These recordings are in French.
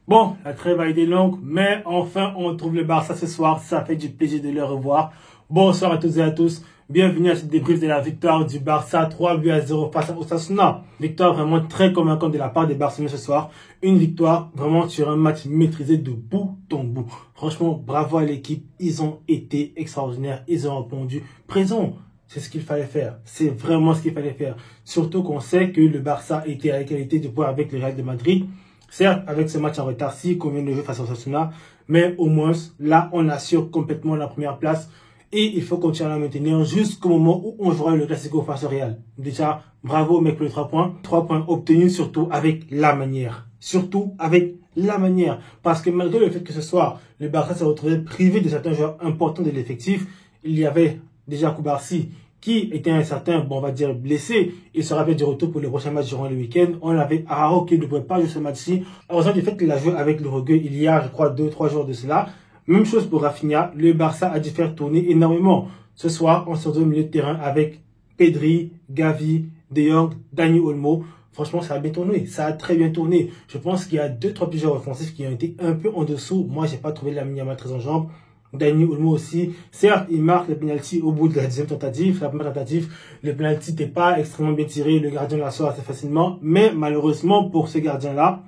Bon, la trêve a été longue, mais enfin on retrouve le Barça ce soir. Ça fait du plaisir de le revoir. Bonsoir à toutes et à tous. Bienvenue à ce débrief de la victoire du Barça 3-0 face à Osasuna. Victoire vraiment très convaincante de la part des Barcelonais ce soir. Une victoire vraiment sur un match maîtrisé de bout en bout. Franchement, bravo à l'équipe. Ils ont été extraordinaires. Ils ont répondu présent. C'est ce qu'il fallait faire. C'est vraiment ce qu'il fallait faire. Surtout qu'on sait que le Barça était à égalité de points avec le Real de Madrid. Certes, avec ce match en retard, si qu'on vient de jouer face à Osasuna, mais au moins, là, on assure complètement la première place et il faut continuer à la maintenir jusqu'au moment où on jouera le Classico face au Real. Déjà, bravo mec pour les 3 points. 3 points obtenus surtout avec la manière. Surtout avec la manière. Parce que malgré le fait que ce soir, le Barça s'est retrouvé privé de certains joueurs importants de l'effectif, il y avait déjà Koubarsi qui était un certain, on va dire, blessé. Il sera peut-être du retour pour le prochain match durant le week-end. On avait Araujo qui ne pouvait pas jouer ce match-ci. Heureusement du fait qu'il a joué avec l'Uruguay il y a, je crois, 2-3 jours de cela. Même chose pour Rafinha. Le Barça a dû faire tourner énormément. Ce soir, on se retrouve au milieu de terrain avec Pedri, Gavi, De Jong, Dani Olmo. Franchement, ça a bien tourné. Ça a très bien tourné. Je pense qu'il y a 2-3 joueurs offensifs qui ont été un peu en dessous. Moi, j'ai pas trouvé Lamine Yamal très en jambes. Dani Olmo aussi. Certes, il marque le penalty au bout de la deuxième tentative. La première tentative, le penalty n'était pas extrêmement bien tiré. Le gardien la sort assez facilement. Mais malheureusement, pour ce gardien-là,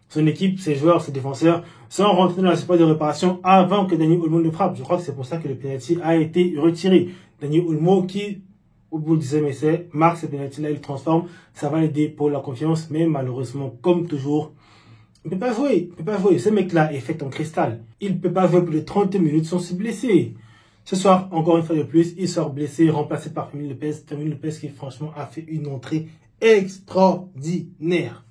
son équipe, ses joueurs, ses défenseurs sont rentrés dans la surface de réparation avant que Dani Olmo ne frappe. Je crois que c'est pour ça que le penalty a été retiré. Dani Olmo qui, au bout du 10e essai, marque ce penalty-là, il transforme. Ça va l'aider pour la confiance. Mais malheureusement, comme toujours, il ne peut pas jouer. Il peut pas jouer. Ce mec-là est fait en cristal. Il ne peut pas jouer plus de 30 minutes sans se blesser. Ce soir, encore une fois de plus, il sort blessé, remplacé par Fermin Lopez. Fermin Lopez qui, franchement, a fait une entrée extraordinaire.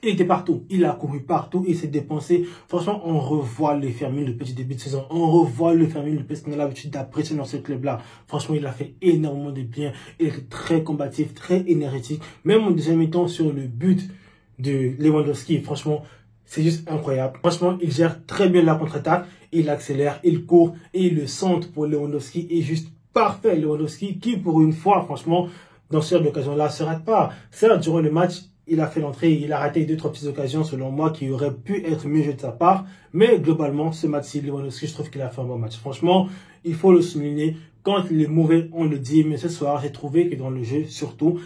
Il était partout. Il a couru partout. Il s'est dépensé. Franchement, on revoit le Fermin Lopez du début de saison. On revoit le Fermin Lopez qu'on a l'habitude d'apprécier dans ce club-là. Franchement, il a fait énormément de bien. Il est très combatif, très énergétique. Même en deuxième mi-temps sur le but de Lewandowski, franchement, c'est juste incroyable. Franchement, il gère très bien la contre-attaque, il accélère, il court et le centre pour Lewandowski est juste parfait. Lewandowski qui, pour une fois, franchement, dans ce genre d'occasion-là, se rate pas. Certes, durant le match, il a fait l'entrée, il a raté 2-3 petites occasions, selon moi, qui auraient pu être mieux jouées de sa part. Mais globalement, ce match-ci, Lewandowski, je trouve qu'il a fait un bon match. Franchement, il faut le souligner. Quand il est mauvais, on le dit. Mais ce soir, j'ai trouvé que dans le jeu, surtout,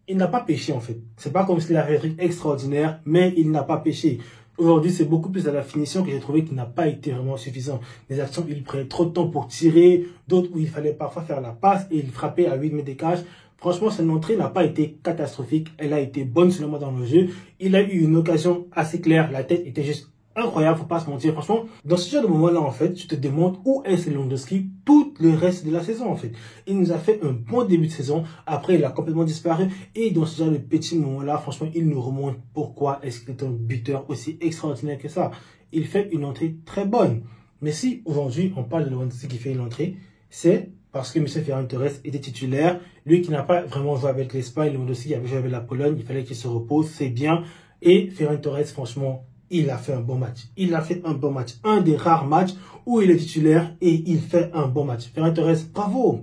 il n'a pas péché en fait. C'est pas comme s'il avait fait un truc extraordinaire, mais il n'a pas péché. Aujourd'hui, c'est beaucoup plus à la finition que j'ai trouvé qu'il n'a pas été vraiment suffisant. Des actions, il prenait trop de temps pour tirer, d'autres où il fallait parfois faire la passe et il frappait à 8 mètres d'écart. Franchement, son entrée n'a pas été catastrophique. Elle a été bonne selon moi dans le jeu. Il a eu une occasion assez claire. La tête était juste incroyable, faut pas se mentir. Franchement, dans ce genre de moment-là, en fait, tu te demandes où est Lewandowski tout le reste de la saison, en fait. Il nous a fait un bon début de saison. Après, il a complètement disparu. Et dans ce genre de petits moments-là, franchement, il nous remonte pourquoi est-ce qu'il est un buteur aussi extraordinaire que ça. Il fait une entrée très bonne. Mais si, aujourd'hui, on parle de Lewandowski qui fait une entrée, c'est parce que M. Ferran Torres était titulaire. Lui qui n'a pas vraiment joué avec l'Espagne, Lewandowski qui avait joué avec la Pologne, il fallait qu'il se repose, c'est bien. Et Ferran Torres, franchement, il a fait un bon match. Il a fait un bon match. Un des rares matchs où il est titulaire et il fait un bon match. Ferran Torres, bravo.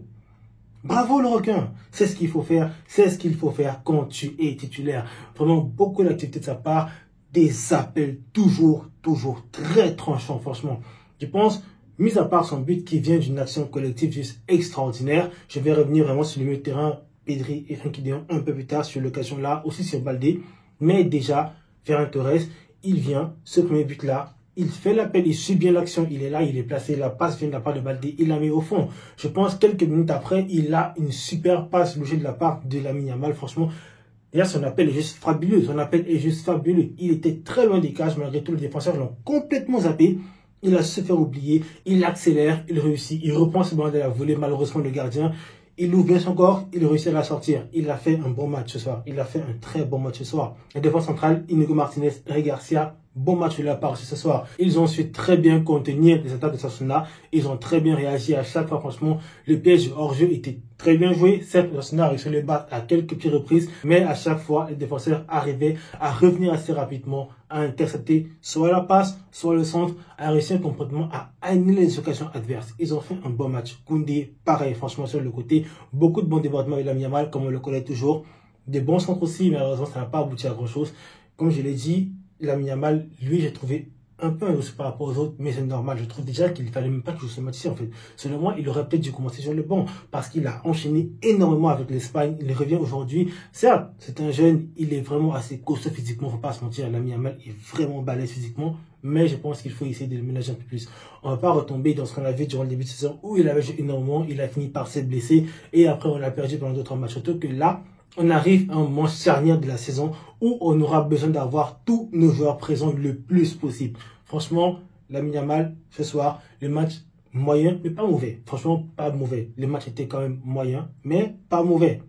Bravo le requin. C'est ce qu'il faut faire. C'est ce qu'il faut faire quand tu es titulaire. Vraiment beaucoup d'activité de sa part. Des appels toujours très tranchants, franchement. Je pense, mis à part son but qui vient d'une action collective juste extraordinaire, je vais revenir vraiment sur le milieu de terrain, Pedri et Frenkie de Jong un peu plus tard sur l'occasion là, aussi sur Baldé. Mais déjà, Ferran Torres, il vient, ce premier but-là, il fait l'appel, il suit bien l'action, il est là, il est placé, la passe vient de la part de Baldé, il la met au fond. Je pense quelques minutes après, il a une super passe logée de la part de Lamine Yamal, franchement. D'ailleurs, son appel est juste fabuleux, son appel est juste fabuleux. Il était très loin des cages, malgré tout, les défenseurs l'ont complètement zappé. Il a se faire oublier, il accélère, il réussit, il reprend ce ballon de la volée, malheureusement le gardien. Il ouvre bien son corps, il réussit à la sortir. Il a fait un bon match ce soir. Il a fait un très bon match ce soir. La défense centrale, Inigo Martinez, Eric Garcia, bon match de la part ce soir. Ils ont su très bien contenir les attaques de Osasuna. Ils ont très bien réagi à chaque fois. Franchement, le piège hors-jeu était très bien joué. Certes, Osasuna a réussi à les battre à quelques petites reprises, mais à chaque fois, les défenseurs arrivaient à revenir assez rapidement, à intercepter soit la passe, soit le centre, à réussir complètement à annuler les occasions adverses. Ils ont fait un bon match. Koundé, pareil, franchement, sur le côté. Beaucoup de bons débordements avec Lamine Yamal, comme on le connaît toujours. Des bons centres aussi, mais malheureusement, ça n'a pas abouti à grand-chose. Comme je l'ai dit, Lamine Yamal, lui, j'ai trouvé un peu indécis par rapport aux autres, mais c'est normal. Je trouve déjà qu'il ne fallait même pas qu'il joue ce match-ci, en fait. Selon moi, il aurait peut-être dû commencer sur le banc, parce qu'il a enchaîné énormément avec l'Espagne. Il revient aujourd'hui. Certes, c'est un jeune, il est vraiment assez costaud physiquement, faut pas se mentir. Lamine Yamal est vraiment balèze physiquement, mais je pense qu'il faut essayer de le ménager un peu plus. On va pas retomber dans ce qu'on a vu durant le début de saison, où il avait joué énormément, il a fini par s'être blessé, et après on l'a perdu pendant d'autres matchs. Surtout que là, on arrive à un moment charnière de la saison où on aura besoin d'avoir tous nos joueurs présents le plus possible. Franchement, Lamine Yamal, ce soir, le match moyen, mais pas mauvais. Franchement, pas mauvais. Le match était quand même moyen, mais pas mauvais.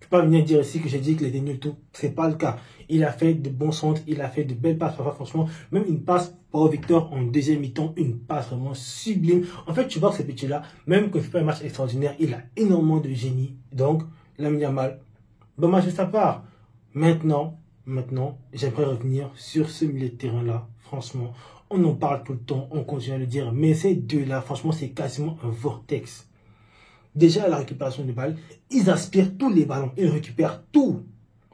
Je peux pas venir dire ici que j'ai dit qu'il était nul tout. C'est pas le cas. Il a fait de bons centres, il a fait de belles passes. Franchement, même une passe pour Victor en deuxième mi-temps, une passe vraiment sublime. En fait, tu vois que ce petit-là, même quand il fait pas un match extraordinaire, il a énormément de génie. Donc, Lamine Yamal, bon match de sa part. Maintenant, j'aimerais revenir sur ce milieu de terrain-là. Franchement, on en parle tout le temps, on continue à le dire. Mais ces deux-là, franchement, c'est quasiment un vortex. Déjà, à la récupération de balles, ils aspirent tous les ballons. Ils récupèrent tout.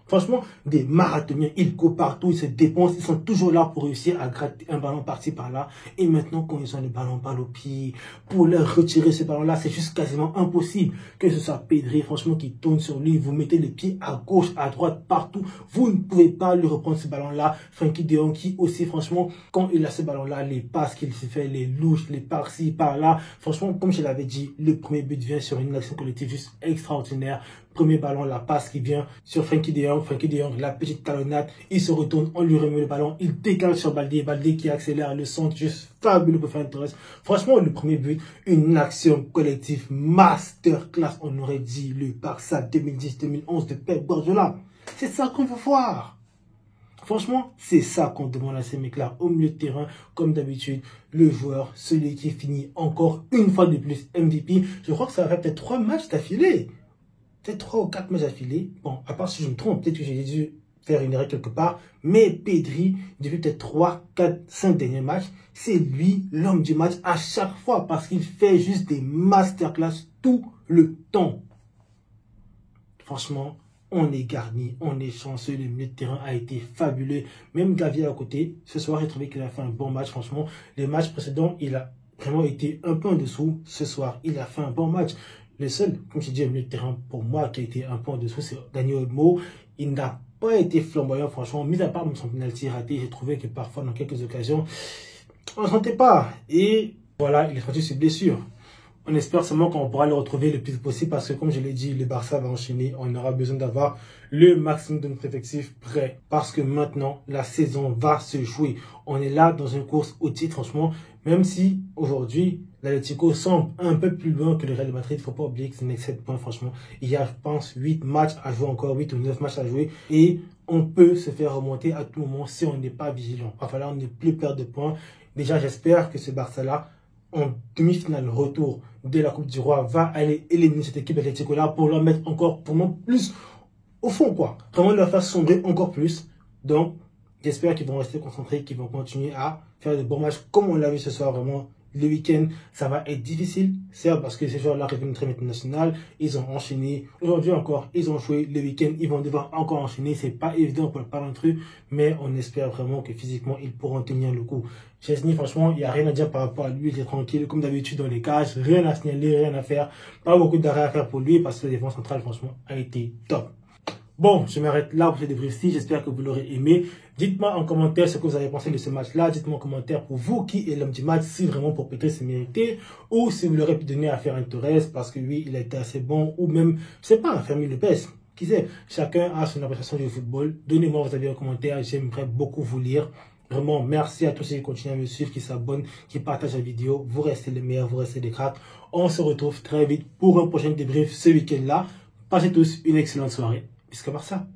Franchement, des marathoniens, ils courent partout, ils se dépensent, ils sont toujours là pour réussir à gratter un ballon par-ci par-là. Et maintenant, quand ils ont le ballon balle au pied, pour leur retirer ce ballon-là, c'est juste quasiment impossible. Que ce soit Pedri, franchement, qui tourne sur lui, vous mettez les pieds à gauche, à droite, partout. Vous ne pouvez pas lui reprendre ce ballon-là. Frenkie de Jong qui aussi, franchement, quand il a ce ballon-là, les passes qu'il se fait, les louches, les par-ci, par-là. Franchement, comme je l'avais dit, le premier but vient sur une action collective juste extraordinaire. Premier ballon, la passe qui vient sur Frenkie de Jong, la petite talonnade, il se retourne, on lui remet le ballon, il décale sur Baldé qui accélère le centre, juste fabuleux pour faire une Torres. Franchement, le premier but, une action collective masterclass, on aurait dit le Barça 2010-2011 de Pep Guardiola. C'est ça qu'on veut voir. Franchement, c'est ça qu'on demande à ces mecs-là au milieu de terrain, comme d'habitude, le joueur, celui qui finit encore une fois de plus MVP. Je crois que ça va faire peut-être 3 matchs d'affilée. Peut-être 3 ou 4 matchs affilés. Bon, à part si je me trompe, peut-être que j'ai dû faire une erreur quelque part. Mais Pedri, depuis peut-être 3, 4, 5 derniers matchs, c'est lui l'homme du match à chaque fois. Parce qu'il fait juste des masterclass tout le temps. Franchement, on est garni, on est chanceux. Le milieu de terrain a été fabuleux. Même Gavi à côté. Ce soir, j'ai trouvé qu'il a fait un bon match. Franchement, les matchs précédents, il a vraiment été un peu en dessous. Ce soir, il a fait un bon match. Le seul, comme je dis, le milieu de terrain pour moi qui a été un peu en dessous, c'est Dani Olmo. Il n'a pas été flamboyant, franchement. Mis à part son penalty raté, j'ai trouvé que parfois, dans quelques occasions, on ne sentait pas. Et voilà, il est sorti sur blessure. On espère seulement qu'on pourra le retrouver le plus possible parce que, comme je l'ai dit, le Barça va enchaîner. On aura besoin d'avoir le maximum de notre effectif prêt parce que maintenant, la saison va se jouer. On est là dans une course au titre, franchement. Même si aujourd'hui, l'Atlético semble un peu plus loin que le Real Madrid, il ne faut pas oublier que c'est 7 points, franchement. Il y a, je pense, 8 matchs à jouer encore, 8 ou 9 matchs à jouer. Et on peut se faire remonter à tout moment si on n'est pas vigilant. Il va falloir ne plus perdre de points. Déjà, j'espère que ce Barça-là, en demi-finale retour de la Coupe du Roi, va aller éliminer cette équipe Atlético-là pour leur mettre encore, pour moi, plus au fond, quoi. Vraiment leur faire sombrer encore plus. Donc, j'espère qu'ils vont rester concentrés, qu'ils vont continuer à faire de bons matchs comme on l'a vu ce soir. Vraiment, le week-end, ça va être difficile. Certes, parce que ces joueurs-là reviennent de très international. Ils ont enchaîné. Aujourd'hui encore, ils ont joué le week-end. Ils vont devoir encore enchaîner. C'est pas évident pour le parler entre eux. Mais on espère vraiment que physiquement, ils pourront tenir le coup. Chesney, franchement, il n'y a rien à dire par rapport à lui. Il est tranquille, comme d'habitude dans les cages. Rien à signaler, rien à faire. Pas beaucoup d'arrêt à faire pour lui parce que la défense centrale, franchement, a été top. Bon, je m'arrête là pour ce débrief-ci. J'espère que vous l'aurez aimé. Dites-moi en commentaire ce que vous avez pensé de ce match-là. Dites-moi en commentaire pour vous qui est l'homme du match, si vraiment pour Pedri c'est mérité, ou si vous l'aurez pu donner à Ferran Torres parce que oui, il a été assez bon, ou même, je sais pas, Fermin Lopez. Qui sait, chacun a son appréciation du football. Donnez-moi vos avis en commentaire. J'aimerais beaucoup vous lire. Vraiment, merci à tous ceux qui continuent à me suivre, qui s'abonnent, qui partagent la vidéo. Vous restez les meilleurs, vous restez des cracks. On se retrouve très vite pour un prochain débrief ce week-end-là. Passez tous une excellente soirée. Jusqu'à Barça.